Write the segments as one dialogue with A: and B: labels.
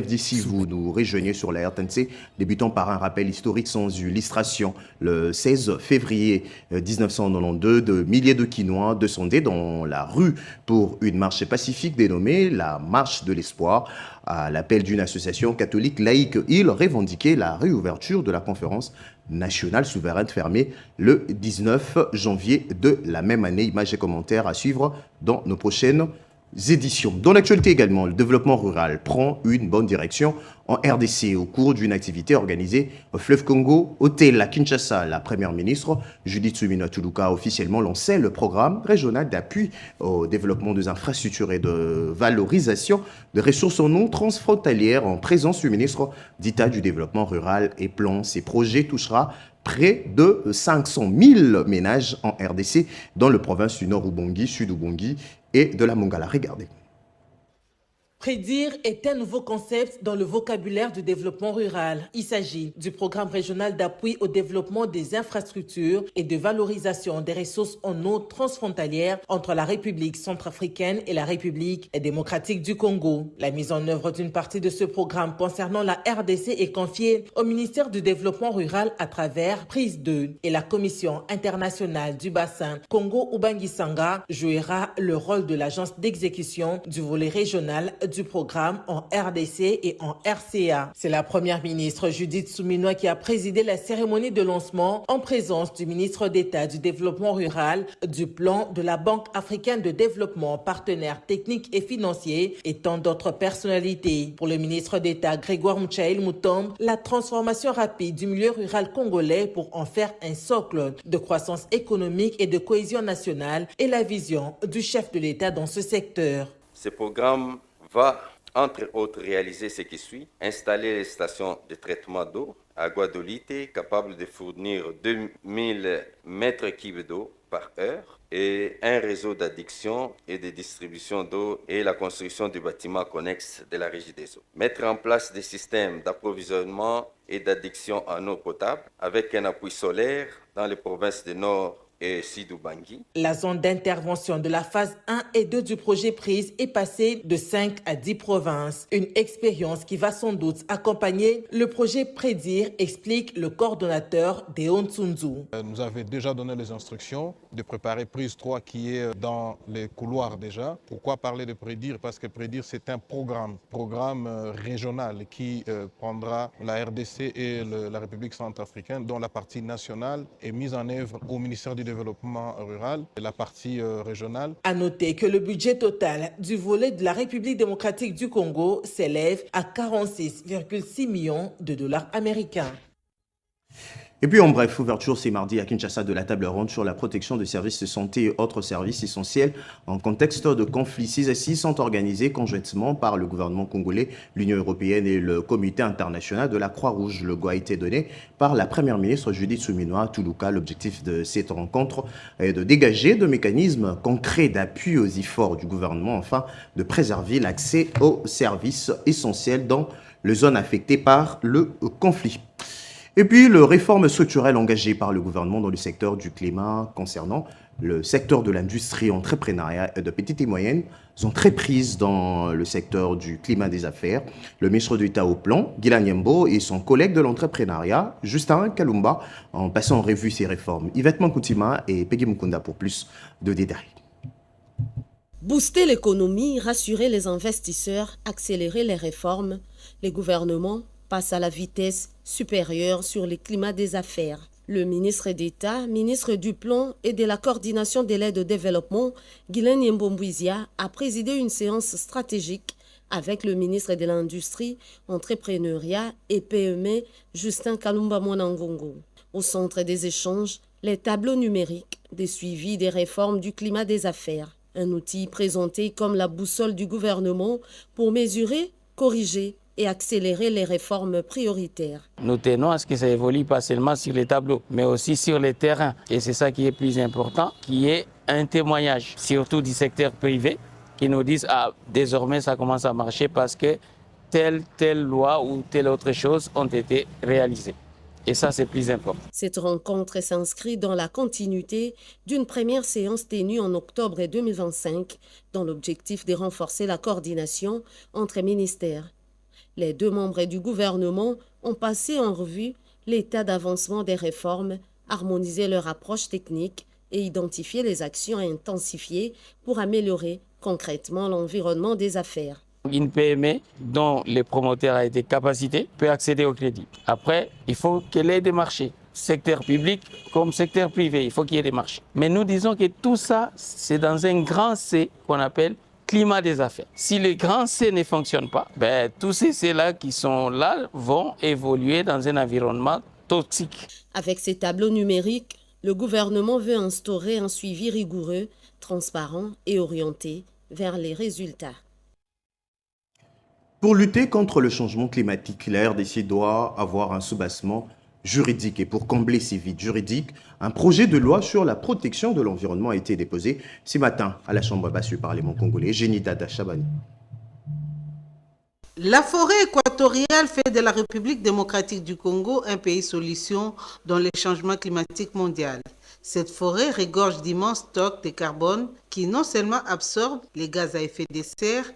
A: D'ici, vous nous rejoignez sur la RTNC, débutant par un rappel historique sans illustration. Le 16 février 1992, de milliers de Quinois descendaient dans la rue pour une marche pacifique dénommée la Marche de l'Espoir. À l'appel d'une association catholique laïque, ils revendiquaient la réouverture de la conférence nationale souveraine fermée le 19 janvier de la même année. Images et commentaires à suivre dans nos prochaines éditions. Dans l'actualité également, le développement rural prend une bonne direction en RDC au cours d'une activité organisée au fleuve Congo, hôtel à Kinshasa. La première ministre Judith Suminwa Tuluka a officiellement lancé le programme régional d'appui au développement des infrastructures et de valorisation des ressources en eau transfrontalières en présence du ministre d'État du développement rural et plan. Ces projets touchera près de 500 000 ménages en RDC dans le province du Nord Ubangi, Sud Ubangi et de la Mongala. Regardez.
B: Prédire est un nouveau concept dans le vocabulaire du développement rural. Il s'agit du programme régional d'appui au développement des infrastructures et de valorisation des ressources en eau transfrontalières entre la République centrafricaine et la République démocratique du Congo. La mise en œuvre d'une partie de ce programme concernant la RDC est confiée au ministère du Développement rural à travers Prise 2 et la Commission internationale du bassin Congo-Ubangi-Sanga jouera le rôle de l'agence d'exécution du volet régional du programme en RDC et en RCA. C'est la première ministre Judith Suminwa qui a présidé la cérémonie de lancement en présence du ministre d'État du Développement rural, du plan de la Banque africaine de développement, partenaire technique et financier et tant d'autres personnalités. Pour le ministre d'État Grégoire Mouchaïl Moutombe, la transformation rapide du milieu rural congolais pour en faire un socle de croissance économique et de cohésion nationale est la vision du chef de l'État dans ce secteur.
C: Ce programme va, entre autres, réaliser ce qui suit: installer les stations de traitement d'eau à Guadolite, capables de fournir 2000 mètres cubes d'eau par heure, et un réseau d'adduction et de distribution d'eau et la construction du bâtiment connexe de la Régie des eaux. Mettre en place des systèmes d'approvisionnement et d'adduction en eau potable avec un appui solaire dans les provinces du Nord et Sud-Ubangi.
B: La zone d'intervention de la phase 1 et 2 du projet Prise est passée de 5 à 10 provinces. Une expérience qui va sans doute accompagner le projet Prédire, explique le coordonnateur Deon Tsunzu.
D: Nous avons déjà donné les instructions de préparer Prise 3 qui est dans les couloirs déjà. Pourquoi parler de Prédire? Parce que Prédire, c'est un programme régional qui prendra la RDC et la République centrafricaine, dont la partie nationale est mise en œuvre au ministère du Développement rural et la partie régionale.
B: À noter que le budget total du volet de la République démocratique du Congo s'élève à 46,6 millions de dollars américains.
A: Et puis en bref, ouverture ce mardi à Kinshasa de la table ronde sur la protection des services de santé et autres services essentiels en contexte de conflit. Ces assises sont organisées conjointement par le gouvernement congolais, l'Union européenne et le comité international de la Croix-Rouge. Le go a été donné par la première ministre Judith Suminwa Tuluka. L'objectif de cette rencontre est de dégager des mécanismes concrets d'appui aux efforts du gouvernement afin de préserver l'accès aux services essentiels dans les zones affectées par le conflit. Et puis, les réformes structurelles engagées par le gouvernement dans le secteur du climat concernant le secteur de l'industrie, entrepreneuriat et de petites et moyennes sont très prises dans le secteur du climat des affaires. Le ministre d'État au plan, Guilain Nyembo, et son collègue de l'entrepreneuriat, Justin Kalumba, ont passé en revue ces réformes. Yvette Mankoutima et Peggy Mukunda pour plus de détails.
E: Booster l'économie, rassurer les investisseurs, accélérer les réformes, les gouvernements passe à la vitesse supérieure sur le climat des affaires. Le ministre d'État, ministre du Plan et de la coordination de l'aide au développement, Guilain Nyembo-Mbouizia, a présidé une séance stratégique avec le ministre de l'Industrie, Entrepreneuriat et PME, Justin Kalumba Mwanangongo. Au centre des échanges, les tableaux numériques des suivis des réformes du climat des affaires. Un outil présenté comme la boussole du gouvernement pour mesurer, corriger et accélérer les réformes prioritaires.
F: Nous tenons à ce que ça évolue pas seulement sur les tableaux, mais aussi sur les terrains. Et c'est ça qui est plus important, qui est un témoignage, surtout du secteur privé, qui nous disent « Ah, désormais ça commence à marcher parce que telle loi ou telle autre chose ont été réalisées ». Et ça, c'est plus important.
E: Cette rencontre s'inscrit dans la continuité d'une première séance tenue en octobre 2025 dans l'objectif de renforcer la coordination entre ministères. Les deux membres du gouvernement ont passé en revue l'état d'avancement des réformes, harmonisé leur approche technique et identifié les actions à intensifier pour améliorer concrètement l'environnement des affaires.
F: Une PME dont le promoteur a été capacité peut accéder au crédit. Après, il faut qu'elle ait des marchés, secteur public comme secteur privé, il faut qu'il y ait des marchés. Mais nous disons que tout ça, c'est dans un grand C qu'on appelle climat des affaires. Si le grand C ne fonctionne pas, tous ces C-là qui sont là vont évoluer dans un environnement toxique.
E: Avec ces tableaux numériques, le gouvernement veut instaurer un suivi rigoureux, transparent et orienté vers les résultats.
A: Pour lutter contre le changement climatique, la RDC doit avoir un soubassement juridique. Et pour combler ces vides juridiques, un projet de loi sur la protection de l'environnement a été déposé ce matin à la Chambre basse du Parlement congolais. Génie Dada Chabani.
G: La forêt équatoriale fait de la République démocratique du Congo un pays solution dans le changement climatique mondial. Cette forêt regorge d'immenses stocks de carbone qui non seulement absorbent les gaz à effet de serre,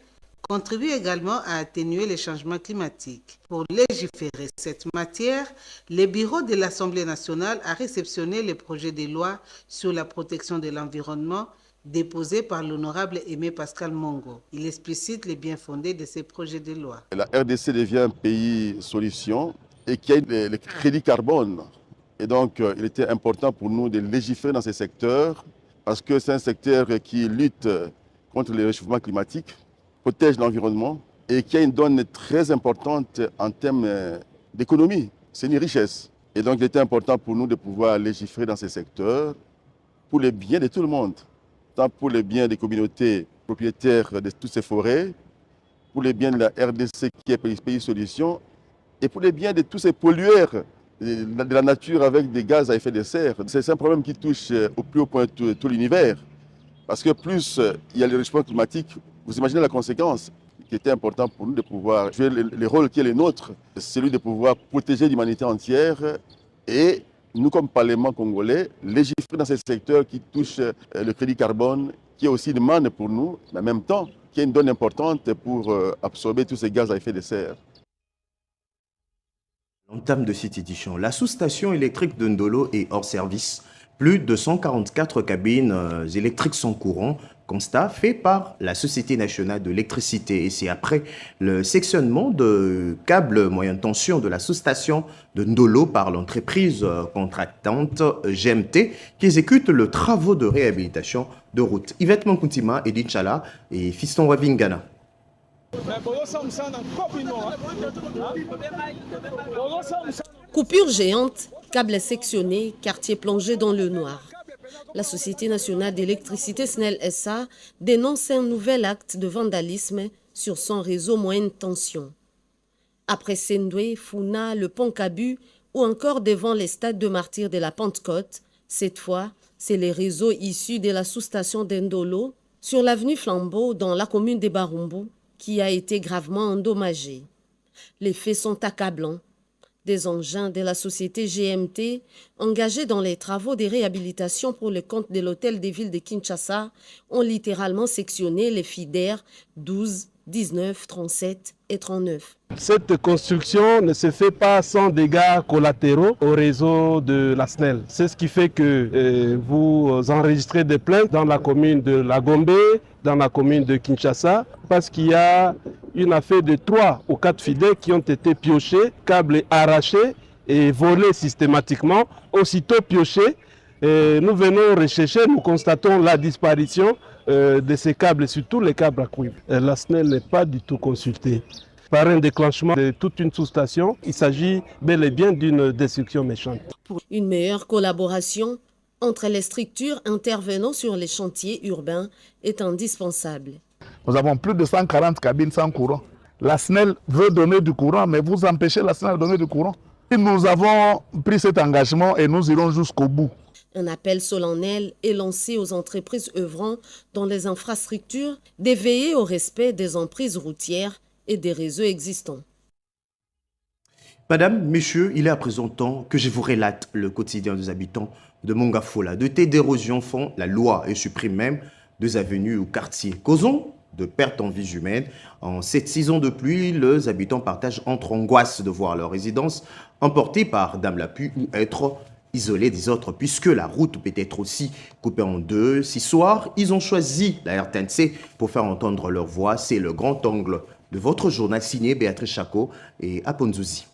G: contribue également à atténuer les changements climatiques. Pour légiférer cette matière, le bureau de l'Assemblée nationale a réceptionné le projet de loi sur la protection de l'environnement déposé par l'honorable Aimé Pascal Mongo. Il explicite les bien-fondés de ces projets de loi.
H: La RDC devient un pays solution et qui a le crédit carbone. Et donc, il était important pour nous de légiférer dans ces secteurs parce que c'est un secteur qui lutte contre le réchauffement climatique, protège l'environnement et qui a une donne très importante en termes d'économie. C'est une richesse. Et donc, il était important pour nous de pouvoir légiférer dans ces secteurs pour le bien de tout le monde, tant pour le bien des communautés propriétaires de toutes ces forêts, pour le bien de la RDC qui est pays solution, et pour le bien de tous ces pollueurs de la nature avec des gaz à effet de serre. C'est un problème qui touche au plus haut point tout l'univers. Parce que plus il y a le réchauffement climatique, vous imaginez la conséquence qui était important pour nous de pouvoir jouer le rôle qui est le nôtre, celui de pouvoir protéger l'humanité entière et nous, comme Parlement congolais, légiférer dans ces secteurs qui touchent le crédit carbone, qui est aussi une manne pour nous, mais en même temps, qui est une donne importante pour absorber tous ces gaz à effet de serre.
A: L'entame de cette édition, la sous-station électrique de Ndolo est hors service. Plus de 144 cabines électriques sans courant, constat fait par la Société nationale de l'électricité. Et c'est après le sectionnement de câbles moyenne tension de la sous-station de Ndolo par l'entreprise contractante GMT qui exécute le travaux de réhabilitation de route. Yvette Mankuntima, Edith Chala et Fiston Wavingana.
E: Coupure géante, câbles sectionnés, quartier plongé dans le noir. La Société nationale d'électricité SNEL SA dénonce un nouvel acte de vandalisme sur son réseau moyenne tension. Après Sendoué, Funa, le pont Cabu ou encore devant les stades de martyrs de la Pentecôte, cette fois, c'est les réseaux issus de la sous-station d'Ndolo sur l'avenue Flambeau dans la commune de Barumbu qui a été gravement endommagé. Les faits sont accablants. Des engins de la société GMT engagés dans les travaux de réhabilitation pour le compte de l'hôtel des villes de Kinshasa ont littéralement sectionné les FIDER 12, 19, 37 et 39.
I: Cette construction ne se fait pas sans dégâts collatéraux au réseau de la SNEL. C'est ce qui fait que vous enregistrez des plaintes dans la commune de La Gombe, dans la commune de Kinshasa, parce qu'il y a une affaire de 3 ou 4 fidèles qui ont été piochés, câbles arrachés et volés systématiquement, aussitôt piochés. Nous venons rechercher, nous constatons la disparition de ces câbles, surtout les câbles à cuivre. La SNEL n'est pas du tout consultée. Par un déclenchement de toute une sous-station, il s'agit bel et bien d'une destruction méchante.
E: Pour une meilleure collaboration entre les structures intervenant sur les chantiers urbains est indispensable.
J: Nous avons plus de 140 cabines sans courant. La SNEL veut donner du courant, mais vous empêchez la SNEL de donner du courant. Et nous avons pris cet engagement et nous irons jusqu'au bout.
E: Un appel solennel est lancé aux entreprises œuvrant dans les infrastructures d'éveiller au respect des emprises routières et des réseaux existants.
A: Madame, messieurs, il est à présent temps que je vous relate le quotidien des habitants de Mongafola. De telles d'érosion font la loi et suppriment même 2 avenues ou quartiers. Causons de pertes en vies humaines. En cette saison de pluie, les habitants partagent entre angoisse de voir leur résidence emportée par dame la pluie ou être isolés des autres, puisque la route peut être aussi coupée en deux. Ce soir, ils ont choisi la RTNC pour faire entendre leur voix. C'est le grand angle de votre journal signé Béatrice Chako et Aponzouzi.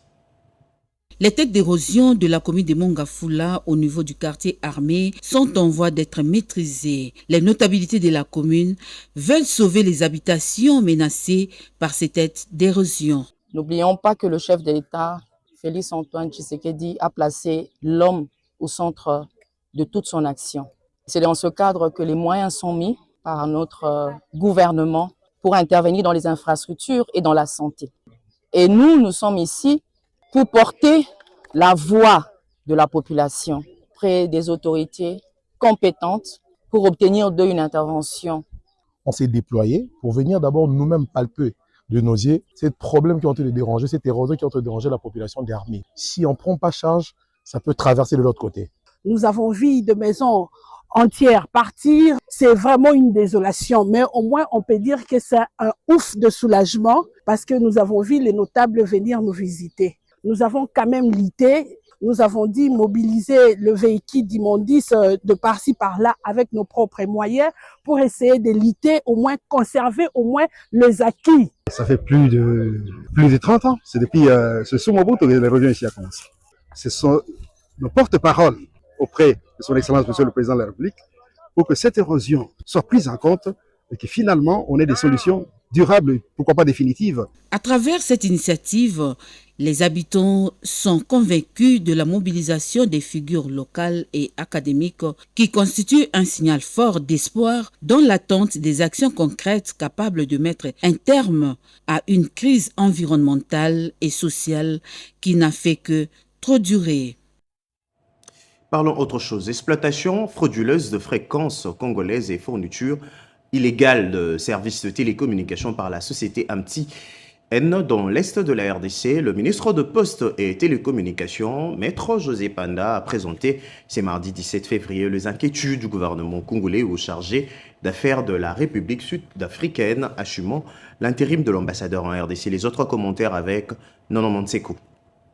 K: Les têtes d'érosion de la commune de Mongafula au niveau du quartier armé sont en voie d'être maîtrisées. Les notabilités de la commune veulent sauver les habitations menacées par ces têtes d'érosion.
L: N'oublions pas que le chef de l'État, Félix Antoine Tshisekedi, a placé l'homme au centre de toute son action. C'est dans ce cadre que les moyens sont mis par notre gouvernement pour intervenir dans les infrastructures et dans la santé. Et nous sommes ici pour porter la voix de la population auprès des autorités compétentes pour obtenir d'eux une intervention.
M: On s'est déployé pour venir d'abord nous-mêmes palper de nos yeux ces problèmes qui ont été dérangés, cette érosion qui ont été dérangé la population des armées. Si on ne prend pas charge, ça peut traverser de l'autre côté.
N: Nous avons vu de maisons entières partir. C'est vraiment une désolation, mais au moins on peut dire que c'est un ouf de soulagement parce que nous avons vu les notables venir nous visiter. Nous avons quand même lutté, nous avons dit mobiliser le véhicule d'immondices de par-ci par-là avec nos propres moyens pour essayer de lutter, au moins conserver au moins les acquis.
M: Ça fait plus de 30 ans, c'est depuis ce Sumobutu que l'érosion ici a commencé. Ce sont nos porte-paroles auprès de son Excellence Monsieur le Président de la République pour que cette érosion soit prise en compte et que finalement on ait des solutions durables, pourquoi pas définitives.
K: À travers cette initiative, les habitants sont convaincus de la mobilisation des figures locales et académiques qui constituent un signal fort d'espoir dans l'attente des actions concrètes capables de mettre un terme à une crise environnementale et sociale qui n'a fait que trop durer.
A: Parlons autre chose. Exploitation frauduleuse de fréquences congolaises et fourniture illégale de services de télécommunications par la société Amti dans l'est de la RDC. Le ministre de Poste et Télécommunications, Maître José Panda, a présenté ce mardi 17 février les inquiétudes du gouvernement congolais au chargé d'affaires de la République sud-africaine, assumant l'intérim de l'ambassadeur en RDC. Les autres commentaires avec Nono Monseko.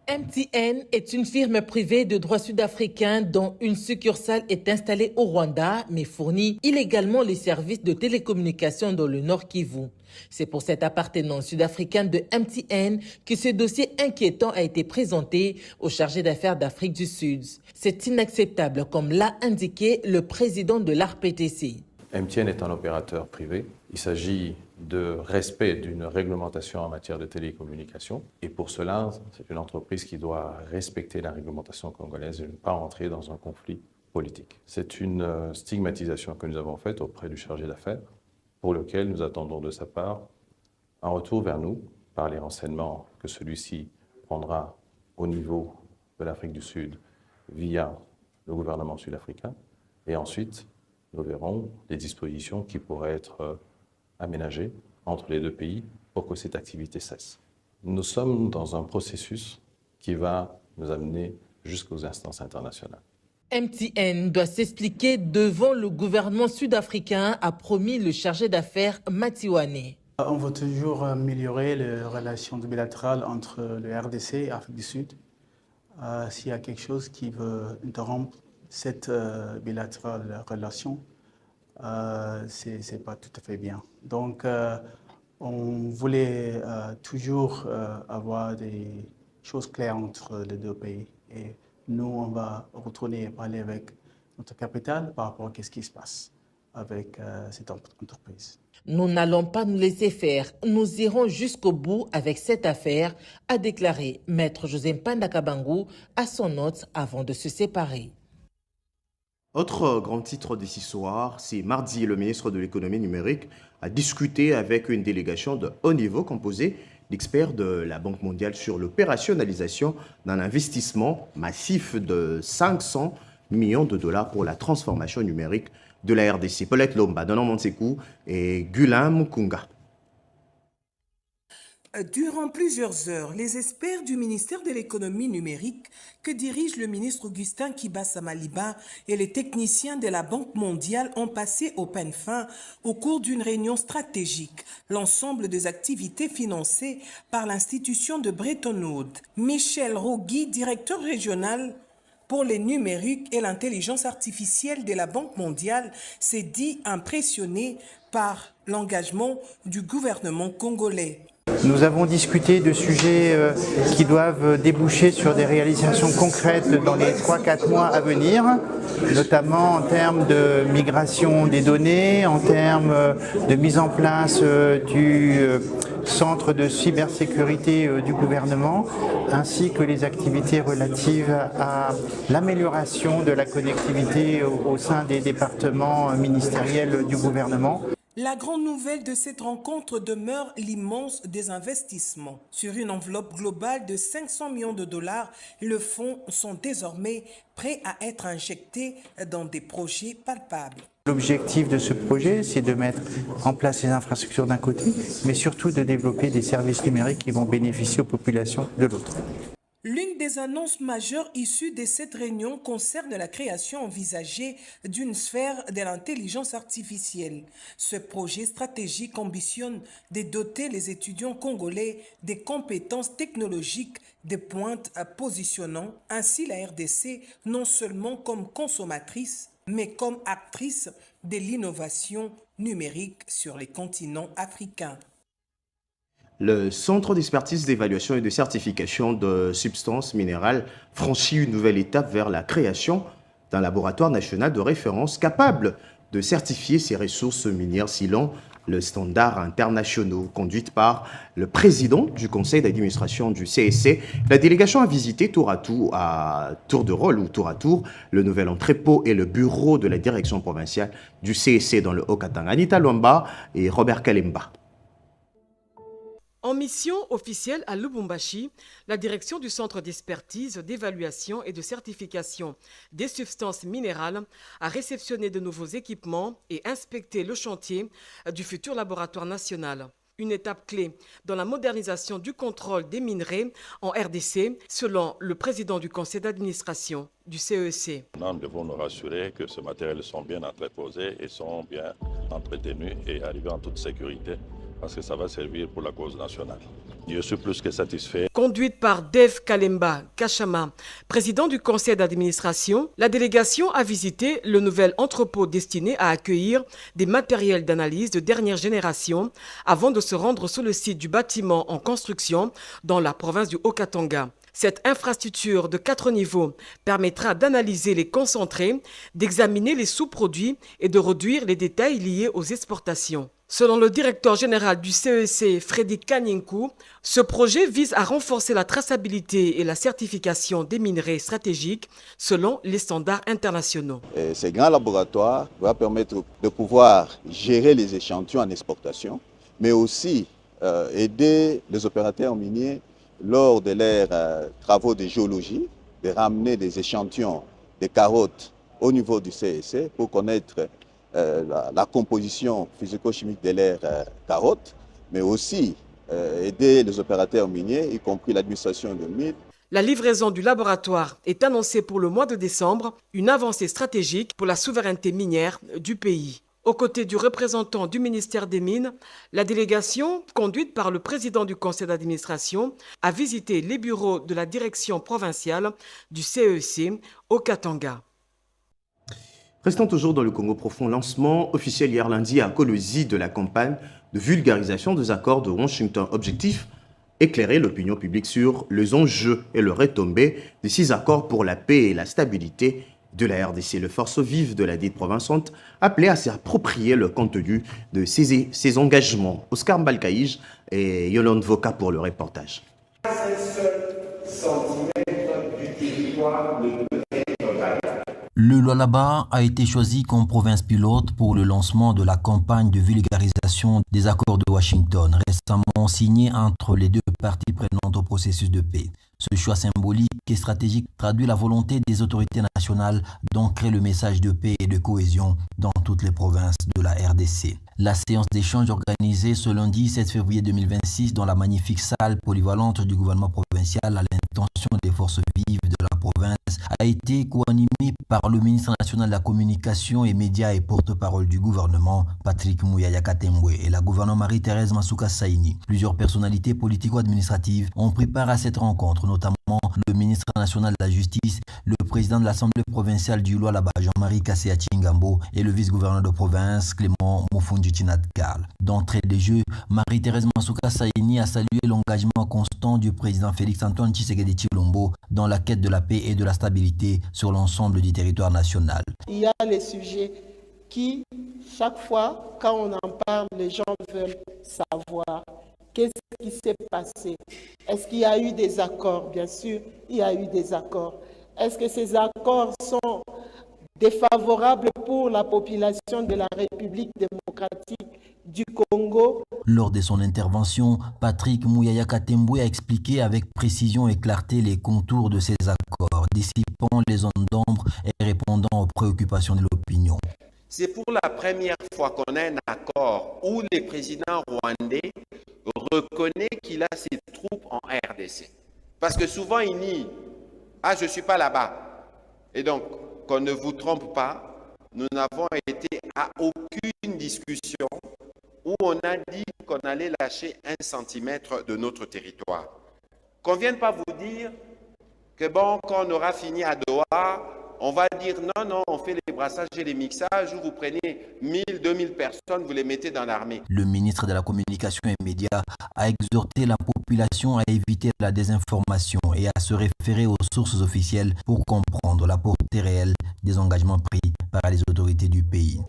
B: MTN est une firme privée de droit sud-africain dont une succursale est installée au Rwanda, mais fournit illégalement les services de télécommunication dans le Nord Kivu. C'est pour cette appartenance sud-africaine de MTN que ce dossier inquiétant a été présenté au chargé d'affaires d'Afrique du Sud. C'est inacceptable, comme l'a indiqué le président de l'ARPTC.
O: MTN est un opérateur privé. Il s'agit de respect d'une réglementation en matière de télécommunications. Et pour cela, c'est une entreprise qui doit respecter la réglementation congolaise et ne pas entrer dans un conflit politique. C'est une stigmatisation que nous avons faite auprès du chargé d'affaires, pour lequel nous attendons de sa part un retour vers nous par les renseignements que celui-ci prendra au niveau de l'Afrique du Sud via le gouvernement sud-africain. Et ensuite, nous verrons les dispositions qui pourraient être aménagées entre les deux pays pour que cette activité cesse. Nous sommes dans un processus qui va nous amener jusqu'aux instances internationales.
B: MTN doit s'expliquer devant le gouvernement sud-africain, a promis le chargé d'affaires Matiwane.
P: On veut toujours améliorer les relations bilatérales entre le RDC et l'Afrique du Sud. S'il y a quelque chose qui veut interrompre cette bilatérale relation, c'est pas tout à fait bien. Donc, on voulait toujours avoir des choses claires entre les deux pays. Et nous, on va retourner parler avec notre capitale par rapport à ce qui se passe avec cette entreprise.
B: Nous n'allons pas nous laisser faire. Nous irons jusqu'au bout avec cette affaire, a déclaré Maître José Mpanda Kabangu à son hôte avant de se séparer.
A: Autre grand titre de ce soir, c'est mardi, le ministre de l'économie numérique a discuté avec une délégation de haut niveau composée d'experts de la Banque mondiale sur l'opérationnalisation d'un investissement massif de 500 millions de dollars pour la transformation numérique de la RDC. Paulette Lomba, Donan Monsekou et Gulam Mukunga.
Q: Durant plusieurs heures, les experts du ministère de l'économie numérique que dirige le ministre Augustin Kiba-Samaliba et les techniciens de la Banque mondiale ont passé au peigne fin au cours d'une réunion stratégique l'ensemble des activités financées par l'institution de Bretton Woods. Michel Rogui, directeur régional pour les numériques et l'intelligence artificielle de la Banque mondiale, s'est dit impressionné par l'engagement du gouvernement congolais.
R: Nous avons discuté de sujets qui doivent déboucher sur des réalisations concrètes dans les 3-4 mois à venir, notamment en termes de migration des données, en termes de mise en place du centre de cybersécurité du gouvernement, ainsi que les activités relatives à l'amélioration de la connectivité au sein des départements ministériels du gouvernement.
Q: La grande nouvelle de cette rencontre demeure l'immense désinvestissement. Sur une enveloppe globale de 500 millions de dollars, les fonds sont désormais prêts à être injectés dans des projets palpables.
R: L'objectif de ce projet, c'est de mettre en place les infrastructures d'un côté, mais surtout de développer des services numériques qui vont bénéficier aux populations de l'autre.
Q: L'une des annonces majeures issues de cette réunion concerne la création envisagée d'une sphère de l'intelligence artificielle. Ce projet stratégique ambitionne de doter les étudiants congolais des compétences technologiques de pointe, positionnant ainsi la RDC non seulement comme consommatrice, mais comme actrice de l'innovation numérique sur les continents africains.
A: Le Centre d'expertise, d'évaluation et de certification de substances minérales franchit une nouvelle étape vers la création d'un laboratoire national de référence capable de certifier ces ressources minières selon le standard international. Conduite par le président du conseil d'administration du CSC, la délégation a visité tour de rôle, le nouvel entrepôt et le bureau de la direction provinciale du CSC dans le Haut-Katanga. Anita Lomba et Robert Kalemba.
S: En mission officielle à Lubumbashi, la direction du Centre d'expertise, d'évaluation et de certification des substances minérales a réceptionné de nouveaux équipements et inspecté le chantier du futur laboratoire national. Une étape clé dans la modernisation du contrôle des minerais en RDC, selon le président du conseil d'administration du CEC.
T: Nous devons nous rassurer que ces matériels sont bien entreposés et sont bien entretenus et arrivés en toute sécurité, parce que ça va servir pour la cause nationale. Je suis plus que satisfait.
S: Conduite par Dave Kalemba Kachama, président du conseil d'administration, la délégation a visité le nouvel entrepôt destiné à accueillir des matériels d'analyse de dernière génération avant de se rendre sur le site du bâtiment en construction dans la province du Haut-Katanga. Cette infrastructure de 4 niveaux permettra d'analyser les concentrés, d'examiner les sous-produits et de réduire les détails liés aux exportations. Selon le directeur général du CEC, Freddy Kanyinku, ce projet vise à renforcer la traçabilité et la certification des minerais stratégiques selon les standards internationaux.
U: Ces grands laboratoires vont permettre de pouvoir gérer les échantillons en exportation, mais aussi aider les opérateurs miniers lors de leurs travaux de géologie, de ramener des échantillons de carottes au niveau du CEC pour connaître la composition physico-chimique de leurs carottes, mais aussi aider les opérateurs miniers, y compris l'administration de mines.
S: La livraison du laboratoire est annoncée pour le mois de décembre, une avancée stratégique pour la souveraineté minière du pays. Aux côtés du représentant du ministère des Mines, la délégation, conduite par le président du conseil d'administration, a visité les bureaux de la direction provinciale du CEC au Katanga.
A: Restons toujours dans le Congo profond. Lancement officiel hier lundi à Kolwezi de la campagne de vulgarisation des accords de Washington. Objectif, éclairer l'opinion publique sur les enjeux et le retombées de ces accords pour la paix et la stabilité de la RDC. Les forces vives de la dite province sont appelées à s'approprier le contenu de ces engagements. Oscar Mbalkaïj et Yolande Voka pour le reportage.
V: Le Lualaba a été choisi comme province pilote pour le lancement de la campagne de vulgarisation des accords de Washington, récemment signé entre les deux parties prenantes au processus de paix. Ce choix symbolique et stratégique traduit la volonté des autorités nationales d'ancrer le message de paix et de cohésion dans toutes les provinces de la RDC. La séance d'échange organisée ce lundi 7 février 2026 dans la magnifique salle polyvalente du gouvernement provincial à l'intention des forces vives de la province a été co-animée par le ministre national de la communication et médias et porte-parole du gouvernement Patrick Mouyaya Katembwe et la gouverneure Marie-Thérèse Masuka Saini. Plusieurs personnalités politico-administratives ont pris part à cette rencontre, notamment le ministre national de la Justice, le président de l'Assemblée provinciale du Lualaba, Jean-Marie Kasséa Chingambo, et le vice-gouverneur de province, Clément Mofundi Chinat-Karl. D'entrée des jeux, Marie-Thérèse Masuka Saini a salué l'engagement constant du président Félix-Antoine Tshisekedi Tshilombo dans la quête de la paix et de la stabilité sur l'ensemble du territoire national.
C: Il y a les sujets qui, chaque fois, quand on en parle, les gens veulent savoir qu'est-ce qui s'est passé. Est-ce qu'il y a eu des accords? Bien sûr, il y a eu des accords. Est-ce que ces accords sont défavorables pour la population de la République démocratique du Congo?
V: Lors de son intervention, Patrick Mouyaya Katembwe a expliqué avec précision et clarté les contours de ces accords, dissipant les zones d'ombre et répondant aux préoccupations de l'opinion.
D: C'est pour la première fois qu'on a un accord où le président rwandais reconnaît qu'il a ses troupes en RDC. Parce que souvent il nie « Ah, je ne suis pas là-bas ». Et donc, qu'on ne vous trompe pas, nous n'avons été à aucune discussion où on a dit qu'on allait lâcher 1 centimètre de notre territoire. Qu'on ne vienne pas vous dire que bon, quand on aura fini à Doha, on va dire non, on fait les brassages et les mixages où vous prenez 1000, 2000 personnes, vous les mettez dans l'armée.
V: Le ministre de la Communication et Médias a exhorté la population à éviter la désinformation et à se référer aux sources officielles pour comprendre la portée réelle des engagements pris par les autorités du pays.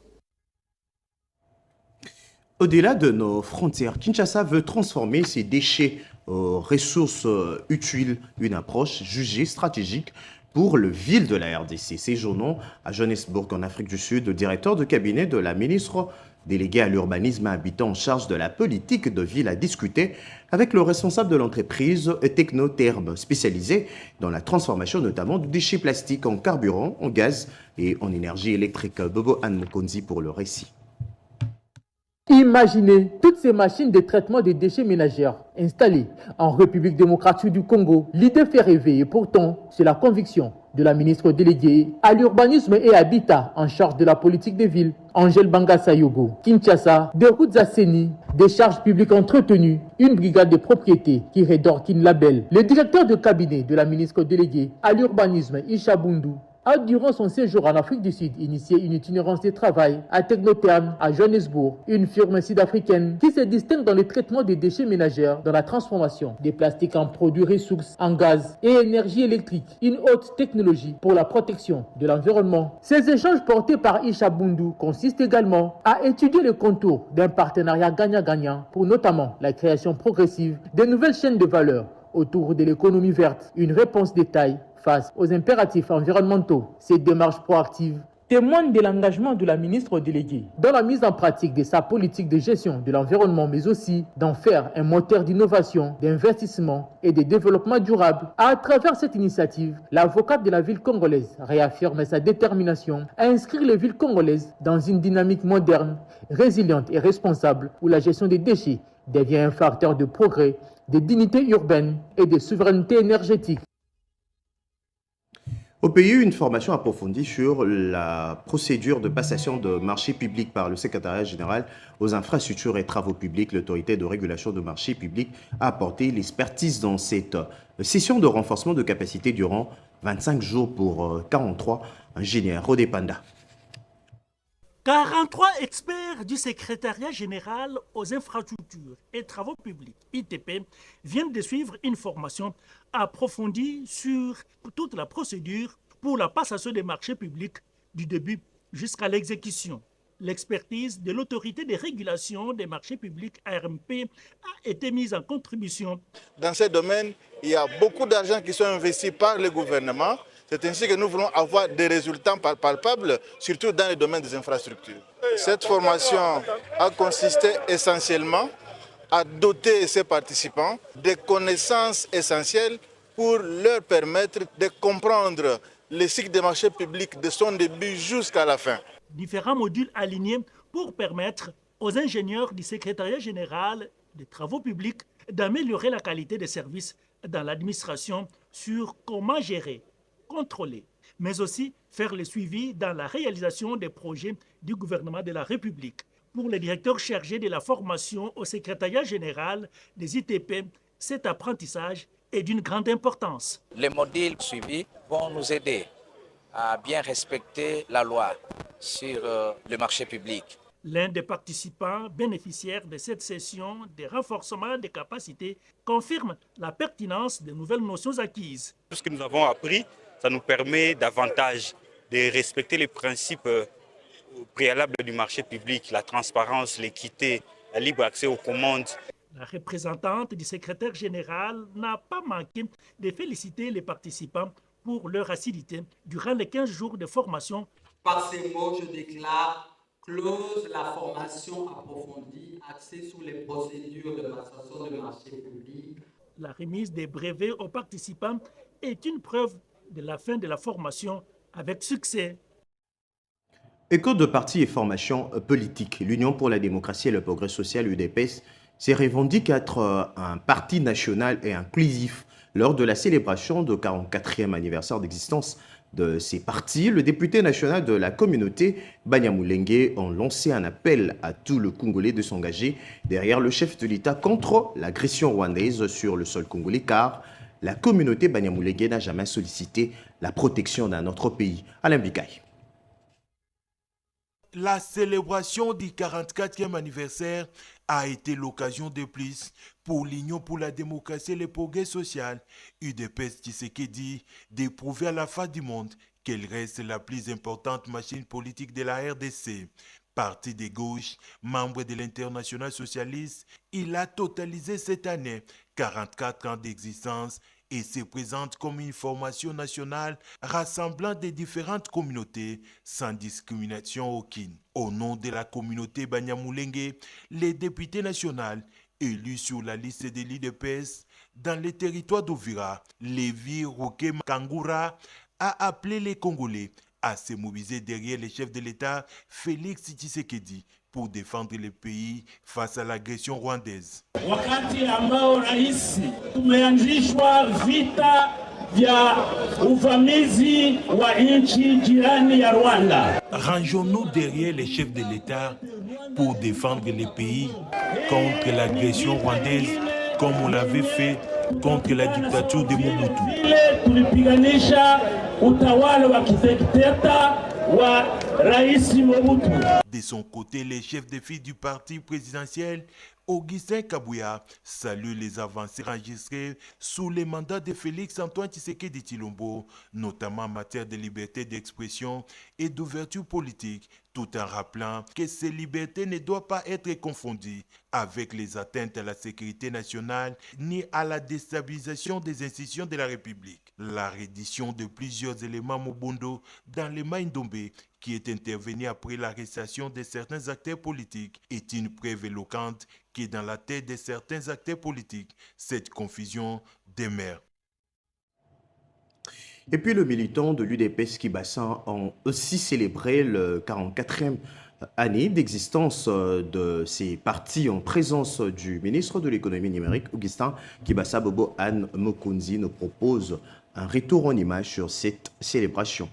A: Au-delà de nos frontières, Kinshasa veut transformer ses déchets en ressources utiles, une approche jugée stratégique pour le ville de la RDC. Séjournons à Johannesburg, en Afrique du Sud, le directeur de cabinet de la ministre déléguée à l'urbanisme et habitant en charge de la politique de ville a discuté avec le responsable de l'entreprise Technotherm, spécialisée dans la transformation notamment de déchets plastiques en carburant, en gaz et en énergie électrique. Bobo Anne Mokonzi pour le récit.
W: Imaginez toutes ces machines de traitement des déchets ménagers installées en République démocratique du Congo. L'idée fait rêver et pourtant, c'est la conviction de la ministre déléguée à l'urbanisme et habitat en charge de la politique des villes, Angèle Bangassayogo. Kinshasa, des routes assainies, des charges publiques entretenues, une brigade de propriété qui rédorquine la belle. Le directeur de cabinet de la ministre déléguée à l'urbanisme, Isha Bundu, a, durant son séjour en Afrique du Sud, initié une itinérance de travail à Technotherm, à Johannesburg, une firme sud-africaine qui se distingue dans le traitement des déchets ménagers, dans la transformation des plastiques en produits ressources, en gaz et énergie électrique, une haute technologie pour la protection de l'environnement. Ces échanges portés par Isha Bundu consistent également à étudier les contours d'un partenariat gagnant-gagnant pour notamment la création progressive de nouvelles chaînes de valeur autour de l'économie verte, une réponse de taille face aux impératifs environnementaux. Ces démarches proactives témoignent de l'engagement de la ministre déléguée dans la mise en pratique de sa politique de gestion de l'environnement, mais aussi d'en faire un moteur d'innovation, d'investissement et de développement durable. À travers cette initiative, l'avocate de la ville congolaise réaffirme sa détermination à inscrire les villes congolaises dans une dynamique moderne, résiliente et responsable où la gestion des déchets devient un facteur de progrès, de dignité urbaine et de souveraineté énergétique.
A: Au pays, une formation approfondie sur la procédure de passation de marchés publics par le secrétariat général aux infrastructures et travaux publics. L'autorité de régulation de marchés publics a apporté l'expertise dans cette session de renforcement de capacité durant 25 jours pour 43 ingénieurs. Rodé Panda.
X: 43 experts du secrétariat général aux infrastructures et travaux publics, ITP, viennent de suivre une formation approfondie sur toute la procédure pour la passation des marchés publics du début jusqu'à l'exécution. L'expertise de l'autorité de régulation des marchés publics, ARMP, a été mise en contribution.
Y: Dans ce domaine, il y a beaucoup d'argent qui sont investis par le gouvernement. C'est ainsi que nous voulons avoir des résultats palpables, surtout dans le domaine des infrastructures. Cette formation a consisté essentiellement à doter ces participants de connaissances essentielles pour leur permettre de comprendre le cycle des marchés publics de son début jusqu'à la fin.
X: Différents modules alignés pour permettre aux ingénieurs du secrétariat général des travaux publics d'améliorer la qualité des services dans l'administration sur comment gérer, contrôler, mais aussi faire le suivi dans la réalisation des projets du gouvernement de la République. Pour les directeurs chargés de la formation au secrétariat général des ITP, cet apprentissage est d'une grande importance.
F: Les modules suivis vont nous aider à bien respecter la loi sur le marché public.
X: L'un des participants bénéficiaires de cette session de renforcement des capacités confirme la pertinence des nouvelles notions acquises.
G: Tout ce que nous avons appris, ça nous permet davantage de respecter les principes préalables du marché public, la transparence, l'équité, le libre accès aux commandes.
X: La représentante du secrétaire général n'a pas manqué de féliciter les participants pour leur assiduité durant les 15 jours de formation.
H: Par ces mots, je déclare close la formation approfondie axée sur les procédures de passation de marché public.
X: La remise des brevets aux participants est une preuve de la fin de la formation avec succès.
A: École de parti et formation politique, l'Union pour la démocratie et le progrès social, UDPS, s'est revendiqué être un parti national et inclusif. Lors de la célébration du 44e anniversaire d'existence de ces partis, le député national de la communauté Banyamulenge a lancé un appel à tout le Congolais de s'engager derrière le chef de l'État contre l'agression rwandaise sur le sol congolais, car la communauté Banyamulenge n'a jamais sollicité la protection d'un autre pays. Alain Bikaï.
I: La célébration du 44e anniversaire a été l'occasion de plus pour l'Union pour la démocratie et le progrès social, UDPS Tshisekedi, d'éprouver à la face du monde qu'elle reste la plus importante machine politique de la RDC. Parti de gauche, membre de l'Internationale socialiste, il a totalisé cette année 44 ans d'existence et se présente comme une formation nationale rassemblant des différentes communautés sans discrimination aucune. Au nom de la communauté Banyamulenge, les députés nationaux élus sur la liste de l'UDPS dans les territoires d'Uvira, Lévi Roque Kangura a appelé les Congolais à se mobiliser derrière le chef de l'État, Félix Tshisekedi, pour défendre le pays face à l'agression rwandaise.
J: Wakati ambao rais tumeanzishwa vita vya uvamizi wa nchi jirani ya Rwanda.
I: Rangeons-nous derrière les chefs de l'État pour défendre le pays contre l'agression rwandaise comme on l'avait fait contre la dictature de Mobutu.
J: Tulipiganisha utawala wa kidikteta wa Rais Mobutu.
I: De son côté, les chefs de file du parti présidentiel, Augustin Kabouya, salue les avancées enregistrées sous les mandats de Félix-Antoine Tshisekedi Tshilombo, notamment en matière de liberté d'expression et d'ouverture politique, tout en rappelant que ces libertés ne doivent pas être confondues avec les atteintes à la sécurité nationale ni à la déstabilisation des institutions de la République. La reddition de plusieurs éléments Mobundo dans le Maïndombe, qui est intervenu après l'arrestation de certains acteurs politiques, est une preuve éloquente que dans la tête de certains acteurs politiques, cette confusion demeure.
A: Et puis le militant de l'UDPS Kibassa ont aussi célébré le 44e année d'existence de ces partis en présence du ministre de l'économie numérique, Augustin Kibassa. Bobo Anne Mokunzi nous propose un retour en image sur cette célébration.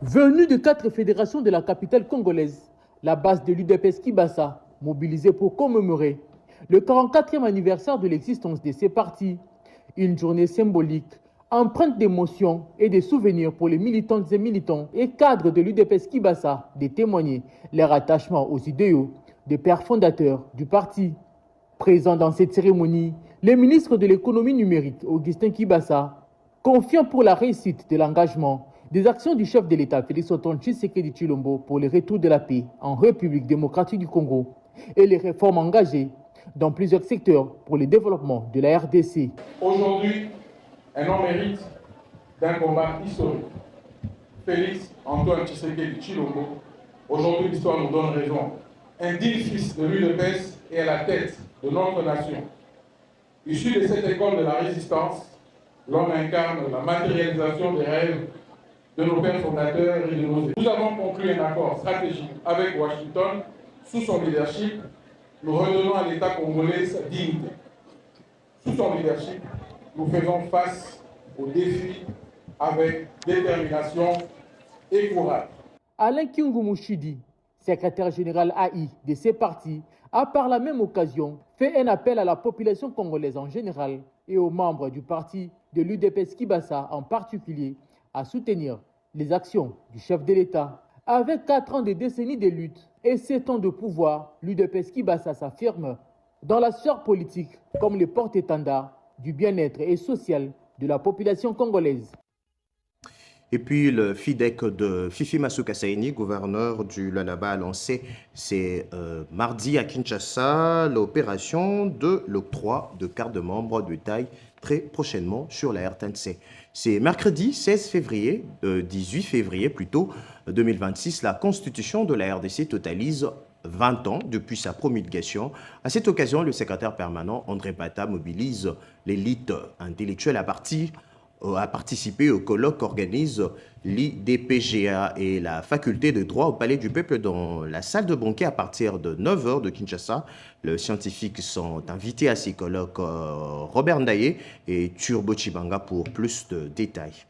W: Venu de 4 fédérations de la capitale congolaise, la base de l'UDPS Kibassa, mobilisée pour commémorer le 44e anniversaire de l'existence de ces partis, une journée symbolique, empreinte d'émotions et de souvenirs pour les militantes et militants et cadres de l'UDPS Kibassa de témoigner leur attachement aux idéaux des pères fondateurs du parti. Présent dans cette cérémonie, le ministre de l'économie numérique, Augustin Kibassa, confiant pour la réussite de l'engagement des actions du chef de l'État, Félix-Antoine Tshisekedi Tshilombo, pour le retour de la paix en République démocratique du Congo et les réformes engagées dans plusieurs secteurs pour le développement de la RDC.
Z: Aujourd'hui, un homme mérite d'un combat historique. Félix-Antoine Tshisekedi Tshilombo, aujourd'hui l'histoire nous donne raison. Un digne fils de l'UDPS est à la tête de notre nation. Issu de cette école de la résistance, L'homme incarne la matérialisation des rêves de nos pères fondateurs et de nos élus. Nous avons conclu un accord stratégique avec Washington. Sous son leadership, nous redonnons à l'État congolais sa dignité. Sous son leadership, nous faisons face aux défis avec détermination et courage.
W: Alain Kingumushidi, secrétaire général AI de ces partis, a par la même occasion fait un appel à la population congolaise en général et aux membres du parti de l'UDPS Kibasa en particulier à soutenir les actions du chef de l'État. Avec 4 ans de décennies de lutte et 7 ans de pouvoir, l'UDPS Kibasa s'affirme dans la sphère politique comme le porte-étendard du bien-être et social de la population congolaise.
A: Et puis le FIDEC de Fifi Masuka Saini, gouverneur du Lualaba, a lancé mardi à Kinshasa l'opération de l'octroi de cartes de membres de taille très prochainement sur la RTNC. C'est mercredi 16 février, 18 février plutôt, 2026, la constitution de la RDC totalise 20 ans depuis sa promulgation. À cette occasion, le secrétaire permanent André Bata mobilise l'élite intellectuelle à participer au colloque qu'organise l'IDPGA et la faculté de droit au Palais du Peuple dans la salle de banquet à partir de 9h de Kinshasa. Les scientifiques sont invités à ces colloques, Robert Ndaye et Turbo Chibanga pour plus de détails.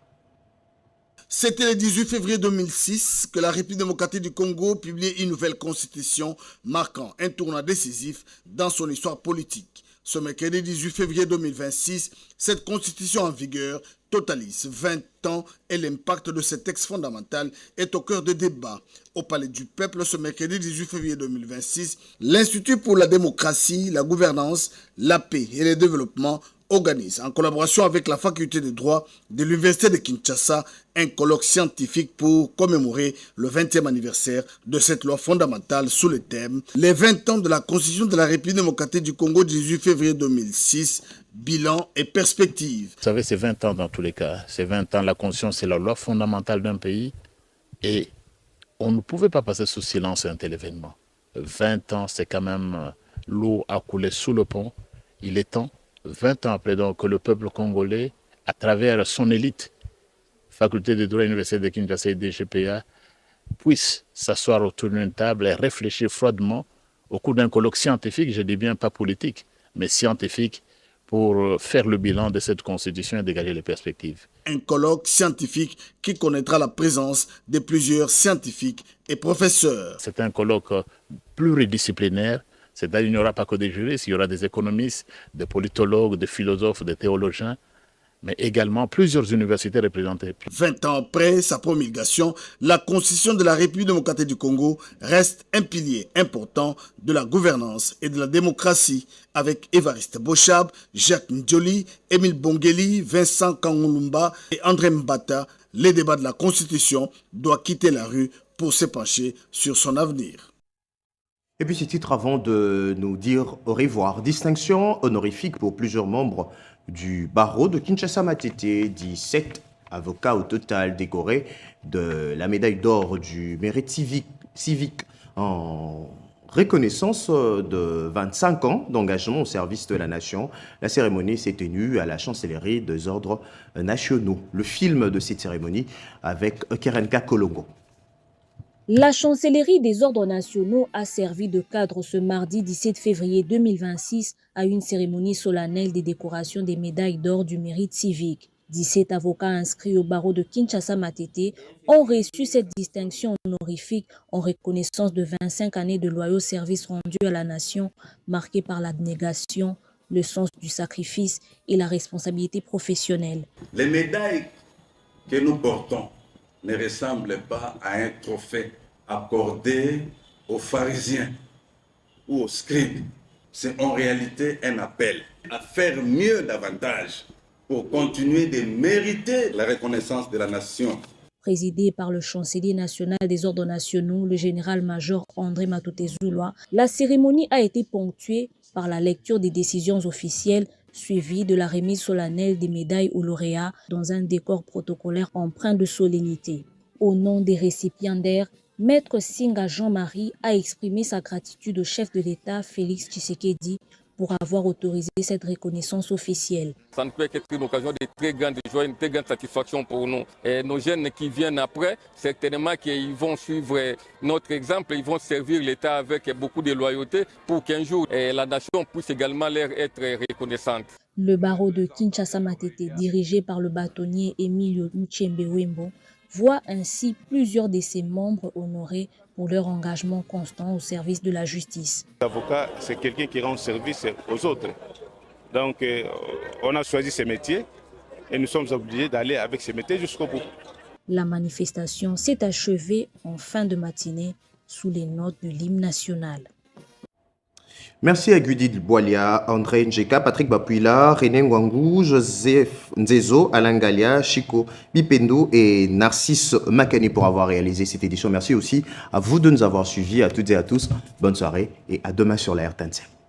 E: C'était le 18 février 2006 que la République démocratique du Congo publiait une nouvelle constitution marquant un tournant décisif dans son histoire politique. Ce mercredi 18 février 2026, cette constitution en vigueur totalise 20 ans et l'impact de ce texte fondamental est au cœur des débats. Au Palais du Peuple, ce mercredi 18 février 2026, l'Institut pour la démocratie, la gouvernance, la paix et le développement organise, en collaboration avec la faculté de droit de l'Université de Kinshasa, un colloque scientifique pour commémorer le 20e anniversaire de cette loi fondamentale sous le thème « Les 20 ans de la Constitution de la République démocratique du Congo 18 février 2006, bilan et perspective ».
K: Vous savez, c'est 20 ans dans tous les cas. C'est 20 ans, la Constitution, c'est la loi fondamentale d'un pays et on ne pouvait pas passer sous silence un tel événement. 20 ans, c'est quand même l'eau a coulé sous le pont. Il est temps. 20 ans après donc que le peuple congolais, à travers son élite, faculté de droit, Université de Kinshasa et DGPA, puisse s'asseoir autour d'une table et réfléchir froidement au cours d'un colloque scientifique, je dis bien pas politique, mais scientifique, pour faire le bilan de cette constitution et dégager les perspectives.
E: Un colloque scientifique qui connaîtra la présence de plusieurs scientifiques et professeurs.
K: C'est un colloque pluridisciplinaire. C'est-à-dire qu'il n'y aura pas que des juristes, il y aura des économistes, des politologues, des philosophes, des théologiens, mais également plusieurs universités représentées.
E: 20 ans après sa promulgation, la Constitution de la République démocratique du Congo reste un pilier important de la gouvernance et de la démocratie, avec Évariste Bochab, Jacques Ndjoli, Émile Bongeli, Vincent Kangulumba et André Mbata. Les débats de la Constitution doivent quitter la rue pour se pencher sur son avenir.
A: Et puis ce titre avant de nous dire au revoir. Distinction honorifique pour plusieurs membres du barreau de Kinshasa-Matete, 17 avocats au total décorés de la médaille d'or du mérite civique en reconnaissance de 25 ans d'engagement au service de la nation. La cérémonie s'est tenue à la chancellerie des ordres nationaux. Le film de cette cérémonie avec Kerenka Kolongo.
L: La chancellerie des ordres nationaux a servi de cadre ce mardi 17 février 2026 à une cérémonie solennelle des décorations des médailles d'or du mérite civique. 17 avocats inscrits au barreau de Kinshasa-Matete ont reçu cette distinction honorifique en reconnaissance de 25 années de loyaux services rendus à la nation, marqués par l'abnégation, le sens du sacrifice et la responsabilité professionnelle.
M: Les médailles que nous portons ne ressemblent pas à un trophée accordé aux pharisiens ou aux scribes. C'est en réalité un appel à faire mieux davantage pour continuer de mériter la reconnaissance de la nation.
L: Présidé par le chancelier national des ordres nationaux, le général-major André Matoute Zouloua, la cérémonie a été ponctuée par la lecture des décisions officielles suivie de la remise solennelle des médailles aux lauréats dans un décor protocolaire empreint de solennité. Au nom des récipiendaires, Maître Singa Jean-Marie a exprimé sa gratitude au chef de l'État, Félix Tshisekedi, pour avoir autorisé cette reconnaissance officielle.
B: Ça ne peut qu'être une occasion de très grande joie, une très grande satisfaction pour nous. Et nos jeunes qui viennent après, certainement qu'ils vont suivre notre exemple, ils vont servir l'État avec beaucoup de loyauté pour qu'un jour la nation puisse également leur être reconnaissante.
L: Le barreau de Kinshasa-Matete, dirigé par le bâtonnier Emilio Uchembe-Wembo, voit ainsi plusieurs de ses membres honorés pour leur engagement constant au service de la justice.
N: L'avocat, c'est quelqu'un qui rend service aux autres. Donc, on a choisi ce métier et nous sommes obligés d'aller avec ce métier jusqu'au bout.
L: La manifestation s'est achevée en fin de matinée sous les notes de l'hymne national.
A: Merci à Gudi Boilia, André Njeka, Patrick Bapuila, René Ngwangu, Joseph Nzezo, Alain Galia, Chico Bipendo et Narcisse Makani pour avoir réalisé cette édition. Merci aussi à vous de nous avoir suivis, à toutes et à tous. Bonne soirée et à demain sur la RTNC.